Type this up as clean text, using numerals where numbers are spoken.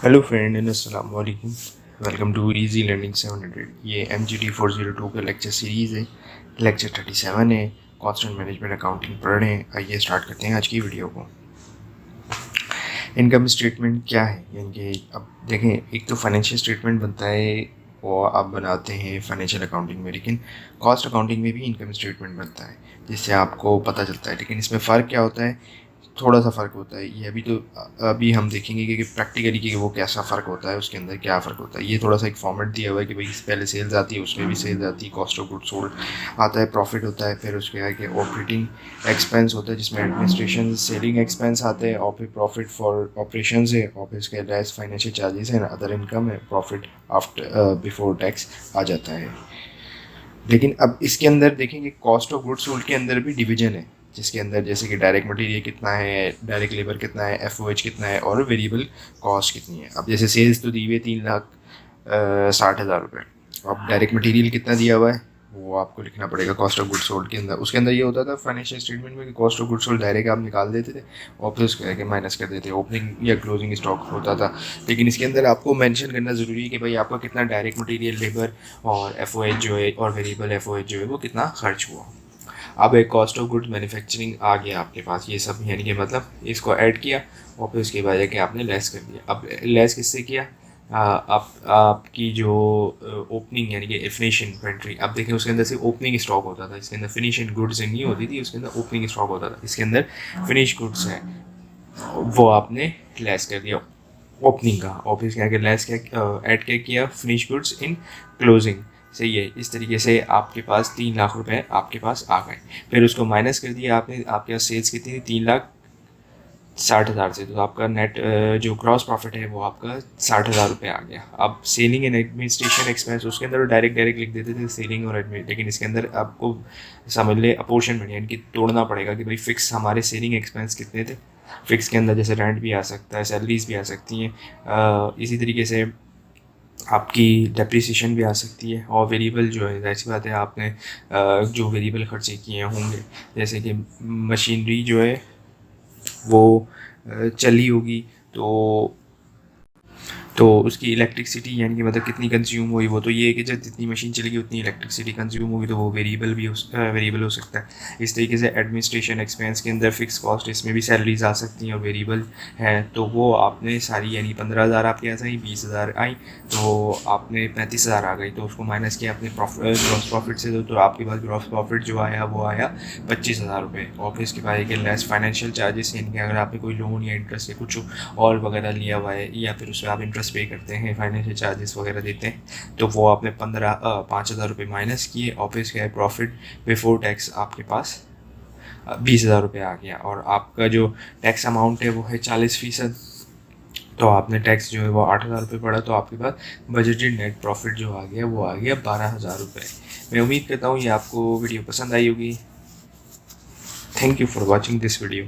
Hello friend, अस्सलाम वालेकुम। Welcome to easy learning 700। ये MGT 402 का लेक्चर सीरीज़ है। लेक्चर 37 है। कॉस्ट एंड मैनेजमेंट अकाउंटिंग पढ़ रहे हैं। आइए स्टार्ट करते हैं आज की वीडियो को। इनकम स्टेटमेंट क्या है, यानी कि अब देखें, एक तो फाइनेंशियल स्टेटमेंट बनता है वो आप बनाते हैं फाइनेंशियल अकाउंटिंग में, लेकिन कॉस्ट अकाउंटिंग में भी इनकम स्टेटमेंट बनता है जिससे आपको पता चलता है। लेकिन इसमें फ़र्क क्या होता है, थोड़ा सा फ़र्क होता है। ये अभी हम देखेंगे कि प्रैक्टिकली कि वो कैसा फ़र्क होता है, उसके अंदर क्या फ़र्क होता है। ये थोड़ा सा एक फॉर्मेट दिया हुआ है कि भाई पहले सेल्स आती है, उसमें भी सेल्स आती है, कॉस्ट ऑफ गुड्स सोल्ड आता है, प्रॉफिट होता है, फिर उसके आगे ऑपरेटिंग एक्सपेंस होता है जिसमें एडमिनिस्ट्रेशन सेलिंग एक्सपेंस आते हैं, और फिर प्रॉफिट फॉर ऑपरेशन है, और फिर उसके लेस फाइनेंशियल चार्जेस हैं, अदर इनकम है, प्रॉफिट आफ्टर बिफोर टैक्स आ जाता है। लेकिन अब इसके अंदर देखेंगे कॉस्ट ऑफ गुड्स सोल्ड के अंदर भी डिवीजन है, जिसके अंदर जैसे कि डायरेक्ट मटेरियल कितना है, डायरेक्ट लेबर कितना है, FOH कितना है, और वेरिएबल कॉस्ट कितनी है। अब जैसे सेल्स तो दी हुई है 3,60,000 रुपये। अब डायरेक्ट मटेरियल कितना दिया हुआ है वो आपको लिखना पड़ेगा कॉस्ट ऑफ गुड्स सोल्ड के अंदर। उसके अंदर ये होता था फाइनेंशियल स्टेटमेंट में कि cost of goods sold direct आप निकाल देते थे और फिर उसके आगे माइनस कर देते, ओपनिंग या क्लोजिंग स्टॉक होता था। लेकिन इसके अंदर आपको मेंशन करना ज़रूरी है कि भाई आपका कितना डायरेक्ट मटेरियल, लेबर और FOH जो है, और वेरिएबल FOH जो है वो कितना खर्च हुआ। अब एक कॉस्ट ऑफ गुड्स मैन्युफैक्चरिंग आ गया आपके पास, ये सब यानी कि मतलब इसको ऐड किया और फिर उसके बाद जाके आपने लेस कर दिया। अब लेस किससे किया, आप आपकी जो ओपनिंग यानी कि फिनिशिंग इन्वेंट्री, अब देखें उसके अंदर से ओपनिंग स्टॉक होता था, इसके अंदर फिनिशिंग गुड्स नहीं होती थी, उसके अंदर ओपनिंग स्टॉक होता था। इसके अंदर फिनिश गुड्स है वो आपने लेस कर दिया ओपनिंग का, और फिर इसके आगे लेस क्या ऐड क्या किया, फिनिश गुड्स इन क्लोजिंग। सही है। इस तरीके से आपके पास 3 लाख रुपए आपके पास आ गए। फिर उसको माइनस कर दिया आपने, आपके पास सेल्स कितनी थी, 3,60,000 से, तो आपका नेट जो ग्रॉस प्रॉफिट है वो आपका 60,000 रुपये आ गया। अब सेलिंग एंड एडमिनिस्ट्रेशन एक्सपेंस, उसके अंदर डायरेक्ट लिख देते थे सेलिंग और एडमिन, लेकिन इसके अंदर आपको समझ ले अपोर्शनमेंट यानी कि तोड़ना पड़ेगा कि भाई फिक्स हमारे सेलिंग एक्सपेंस कितने थे। फिक्स के अंदर जैसे रेंट भी आ सकता है, सैलरीज भी आ सकती हैं, इसी तरीके से आपकी डेप्रिसिएशन भी आ सकती है, और वेरिएबल जो है जाहिर सी बात है आपने जो वेरिएबल खर्चे किए होंगे, जैसे कि मशीनरी जो है वो चली होगी तो उसकी इलेक्ट्रिसिटी यानी कि मतलब कितनी कंज्यूम हुई, वो तो ये है कि जब जितनी मशीन चलेगी उतनी इलेक्ट्रिसिटी कंज्यूम होगी, तो वो वेरिएबल हो सकता है। इस तरीके से एडमिनिस्ट्रेशन एक्सपेंस के अंदर फिक्स कॉस्ट, इसमें भी सैलरीज आ सकती हैं और वेरिएबल हैं, तो वो आपने सारी यानी 15,000 आपके यहाँ आई, 20,000 आई, तो आपने 35,000 आ गई, तो उसको माइनस किया अपने ग्रॉस प्रॉफिट से, तो आपके पास ग्रॉस प्रॉफिट जो आया वो आया 25,000 रुपये। और फिर इसके बाद लेस फाइनेंशियल चार्जेस, यानी कि अगर आपने कोई लोन या इंटरेस्ट या कुछ और वगैरह लिया हुआ है, या फिर उसमें आप इंटरेस्ट पे करते हैं, फाइनेंशियल चार्जेस वगैरह देते हैं, तो वो आपने 5,000 रुपये माइनस किए, और फिर इसके प्रॉफिट बिफोर टैक्स आपके पास 20,000 रुपये आ गया। और आपका जो टैक्स अमाउंट है वो है 40%, तो आपने टैक्स जो है वो 8,000 रुपये पड़ा, तो आपके पास बजटेड नेट प्रॉफिट जो आ गया वो आ गया 12,000 रुपये। मैं उम्मीद करता हूँ ये आपको वीडियो पसंद आई होगी। Thank you for watching this video.